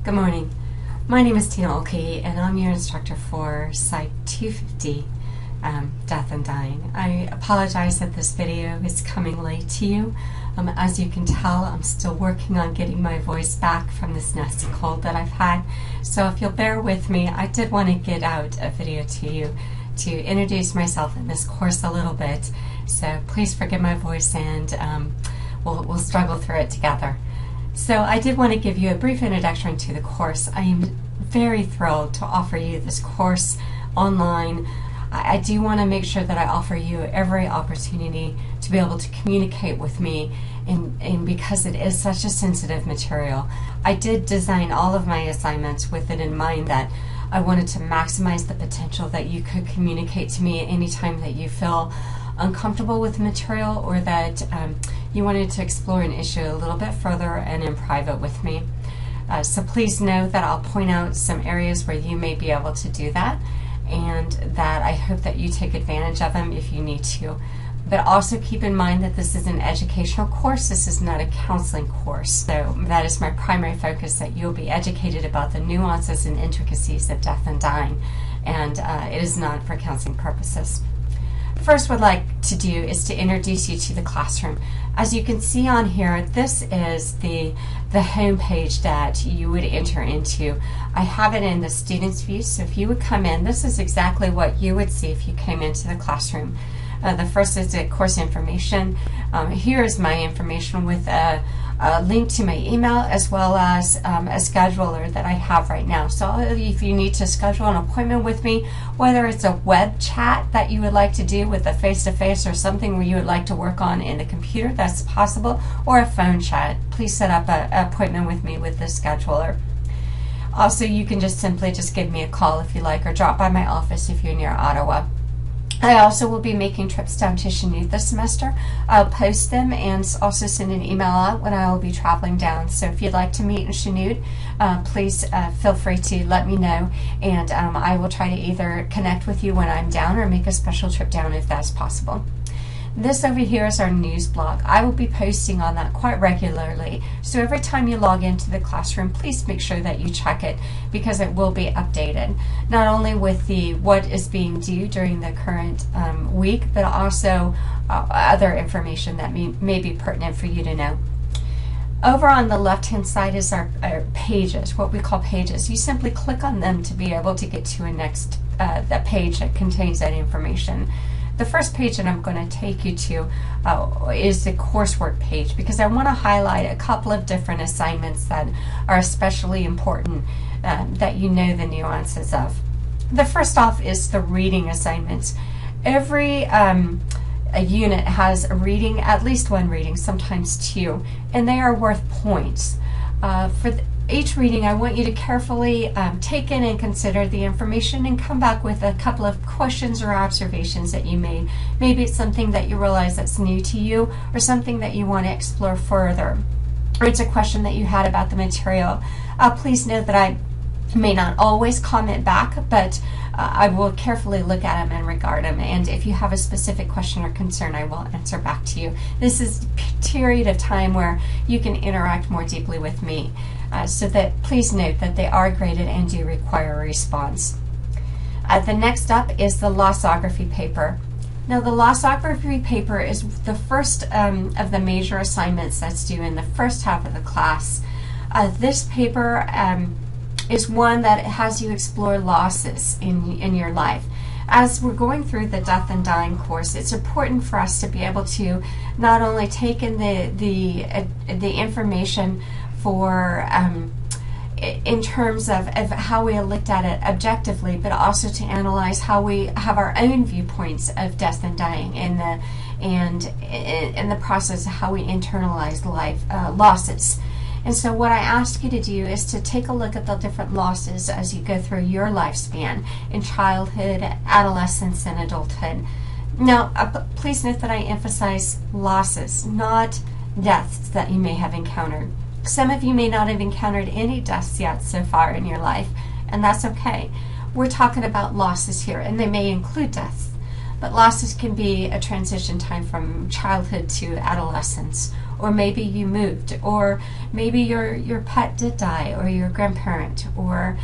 Good morning. My name is Tina Olkey, and I'm your instructor for Psych 250, Death and Dying. I apologize that this video is coming late to you. As you can tell, I'm still working on getting my voice back from this nasty cold that I've had. So if you'll bear with me, I did want to get out a video to you to introduce myself in this course a little bit. So please forgive my voice, and we'll struggle through it together. So I did want to give you a brief introduction to the course. I am very thrilled to offer you this course online. I do want to make sure that I offer you every opportunity to be able to communicate with me, and because it is such a sensitive material, I did design all of my assignments with it in mind that I wanted to maximize the potential that you could communicate to me anytime that you feel uncomfortable with the material, or that you wanted to explore an issue a little bit further and in private with me. So please know that I'll point out some areas where you may be able to do that, and that I hope that you take advantage of them if you need to. But also keep in mind that this is an educational course. This is not a counseling course. So that is my primary focus, that you'll be educated about the nuances and intricacies of death and dying, and it is not for counseling purposes. First, what I'd like to do is to introduce you to the classroom. As you can see on here, this is the home page that you would enter into. I have it in the student's view, so if you would come in, this is exactly what you would see if you came into the classroom. The first is the course information. Here is my information with a link to my email, as well as a scheduler that I have right now. So if you need to schedule an appointment with me, whether it's a web chat that you would like to do with a face-to-face, or something where you would like to work on in the computer, that's possible, or a phone chat, please set up an appointment with me with the scheduler. Also, you can simply give me a call if you like, or drop by my office if you're near Ottawa. I also will be making trips down to Chanute this semester. I'll post them and also send an email out when I will be traveling down. So if you'd like to meet in Chanute, please feel free to let me know, and I will try to either connect with you when I'm down or make a special trip down if that's possible. This over here is our news blog. I will be posting on that quite regularly. So every time you log into the classroom, please make sure that you check it, because it will be updated. Not only with what is being due during the current week, but also other information that may be pertinent for you to know. Over on the left-hand side is our pages, what we call pages. You simply click on them to be able to get to the page that contains that information. The first page that I'm going to take you to is the coursework page, because I want to highlight a couple of different assignments that are especially important that you know the nuances of. The first off is the reading assignments. Every a unit has a reading, at least one reading, sometimes two, and they are worth points. For each reading, I want you to carefully take in and consider the information, and come back with a couple of questions or observations that you made. Maybe it's something that you realize that's new to you, or something that you want to explore further, or it's a question that you had about the material. Please note that I may not always comment back, but I will carefully look at them and regard them, and if you have a specific question or concern, I will answer back to you. This is a period of time where you can interact more deeply with me, so that please note that they are graded and do require a response. The next up is the Lossography paper. Now, the Lossography paper is the first of the major assignments that's due in the first half of the class. This paper is one that has you explore losses in your life. As we're going through the death and dying course, it's important for us to be able to not only take in the information for in terms of how we looked at it objectively, but also to analyze how we have our own viewpoints of death and dying, and in the process of how we internalize life losses. And so what I ask you to do is to take a look at the different losses as you go through your lifespan in childhood, adolescence, and adulthood. Now, please note that I emphasize losses, not deaths that you may have encountered. Some of you may not have encountered any deaths yet so far in your life, and that's okay. We're talking about losses here, and they may include deaths. But losses can be a transition time from childhood to adolescence, or maybe you moved, or maybe your pet did die, or your grandparent, or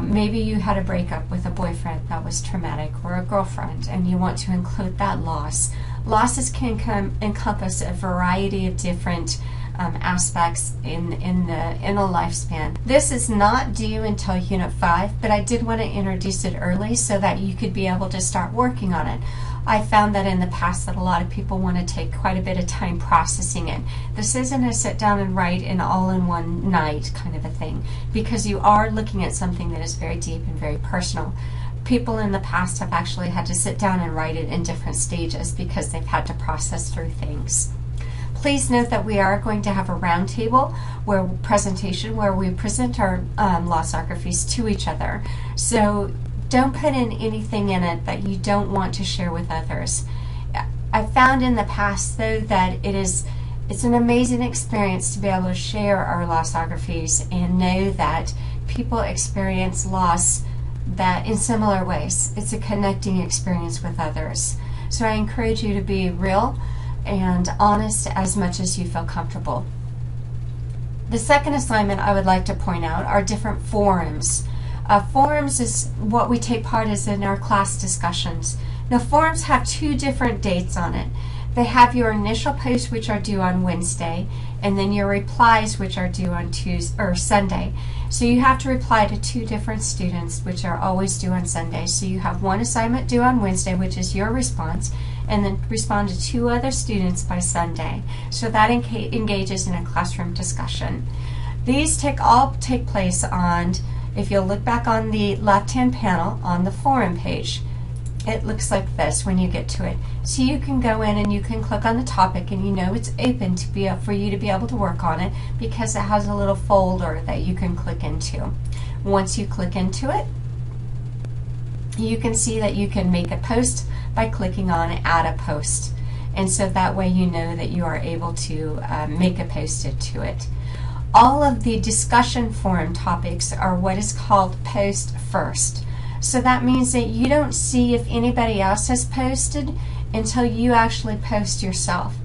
maybe you had a breakup with a boyfriend that was traumatic, or a girlfriend, and you want to include that loss. Losses can encompass a variety of different aspects in the lifespan. This is not due until Unit 5, but I did want to introduce it early so that you could be able to start working on it. I found that in the past that a lot of people want to take quite a bit of time processing it. This isn't a sit down and write in all in one night kind of a thing, because you are looking at something that is very deep and very personal. People in the past have actually had to sit down and write it in different stages because they've had to process through things. Please note that we are going to have a roundtable presentation where we present our lossographies to each other. So don't put in anything in it that you don't want to share with others. I found in the past, though, that it's an amazing experience to be able to share our lossographies and know that people experience loss that in similar ways. It's a connecting experience with others. So I encourage you to be real and honest as much as you feel comfortable. The second assignment I would like to point out are different forums. Forums is what we take part in our class discussions. Now, forums have two different dates on it. They have your initial posts, which are due on Wednesday, and then your replies, which are due on Tuesday or Sunday. So you have to reply to two different students, which are always due on Sunday. So you have one assignment due on Wednesday, which is your response, and then respond to two other students by Sunday. So that engages in a classroom discussion. These all take place on, if you'll look back on the left-hand panel on the forum page, it looks like this when you get to it. So you can go in and you can click on the topic, and you know it's open for you to be able to work on it because it has a little folder that you can click into. Once you click into it, you can see that you can make a post by clicking on Add a Post. And so that way you know that you are able to make a post to it. All of the discussion forum topics are what is called post first. So that means that you don't see if anybody else has posted until you actually post yourself.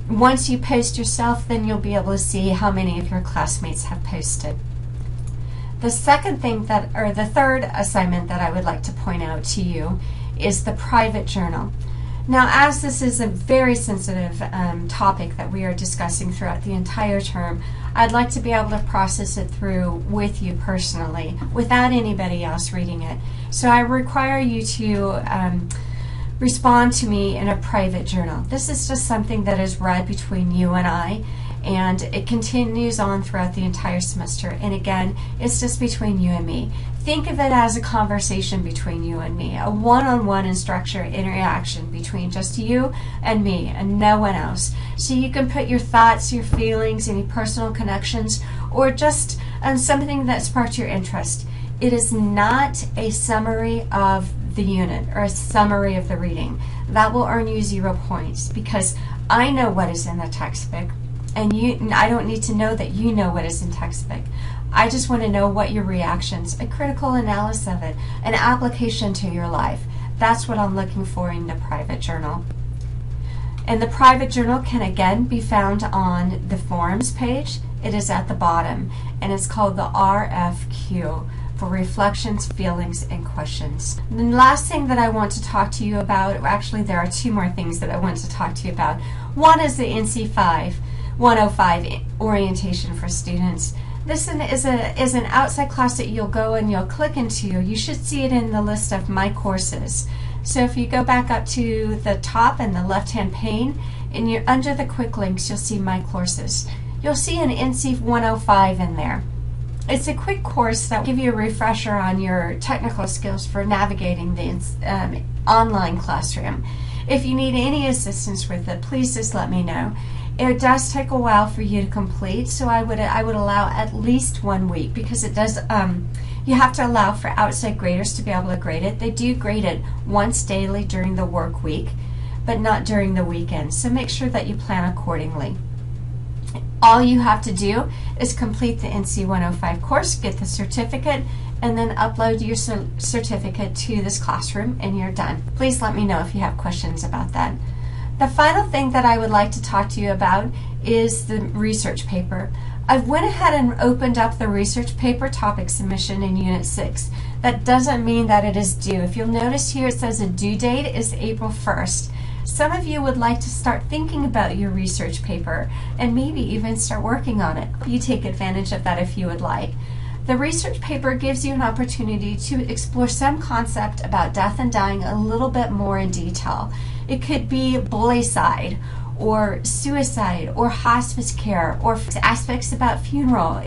Once you post yourself, then you'll be able to see how many of your classmates have posted. The third assignment that I would like to point out to you is the private journal. Now, as this is a very sensitive topic that we are discussing throughout the entire term, I'd like to be able to process it through with you personally without anybody else reading it. So I require you to respond to me in a private journal. This is just something that is read between you and I, and it continues on throughout the entire semester. And again, it's just between you and me. Think of it as a conversation between you and me, a one-on-one interaction between just you and me and no one else. So you can put your thoughts, your feelings, any personal connections, or just something that sparked your interest. It is not a summary of the unit or a summary of the reading. That will earn you 0 points because I know what is in the textbook, and I don't need to know that you know what is in textbook. I just want to know what your reactions, a critical analysis of it, an application to your life. That's what I'm looking for in the private journal. And the private journal can again be found on the forums page. It is at the bottom, and it's called the RFQ, for reflections, feelings, and questions. The last thing that I want to talk to you about, actually there are two more things that I want to talk to you about. One is the NC 105 orientation for students. This is an outside class that you'll go and you'll click into. You should see it in the list of my courses. So if you go back up to the top in the left-hand pane, and you're under the quick links, you'll see my courses. You'll see an NC 105 in there. It's a quick course that will give you a refresher on your technical skills for navigating the online classroom. If you need any assistance with it, please just let me know. It does take a while for you to complete, so I would allow at least 1 week because it does. You have to allow for outside graders to be able to grade it. They do grade it once daily during the work week, but not during the weekend. So make sure that you plan accordingly. All you have to do is complete the NC 105 course, get the certificate, and then upload your certificate to this classroom, and you're done. Please let me know if you have questions about that. The final thing that I would like to talk to you about is the research paper. I went ahead and opened up the research paper topic submission in Unit 6. That doesn't mean that it is due. If you'll notice here, it says the due date is April 1st. Some of you would like to start thinking about your research paper and maybe even start working on it. You take advantage of that if you would like. The research paper gives you an opportunity to explore some concept about death and dying a little bit more in detail. It could be bullycide, or suicide, or hospice care, or aspects about funeral.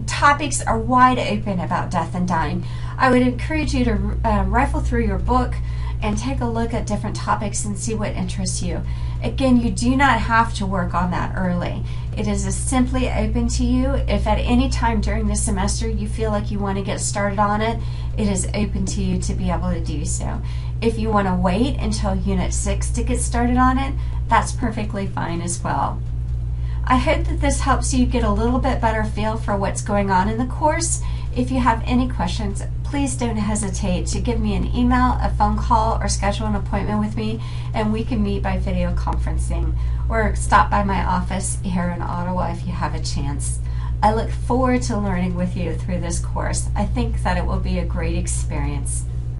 Topics are wide open about death and dying. I would encourage you to rifle through your book and take a look at different topics and see what interests you. Again, you do not have to work on that early. It is simply open to you. If at any time during the semester you feel like you want to get started on it, it is open to you to be able to do so. If you want to wait until Unit 6 to get started on it, that's perfectly fine as well. I hope that this helps you get a little bit better feel for what's going on in the course. If you have any questions, please don't hesitate to give me an email, a phone call, or schedule an appointment with me, and we can meet by video conferencing, or stop by my office here in Ottawa if you have a chance. I look forward to learning with you through this course. I think that it will be a great experience.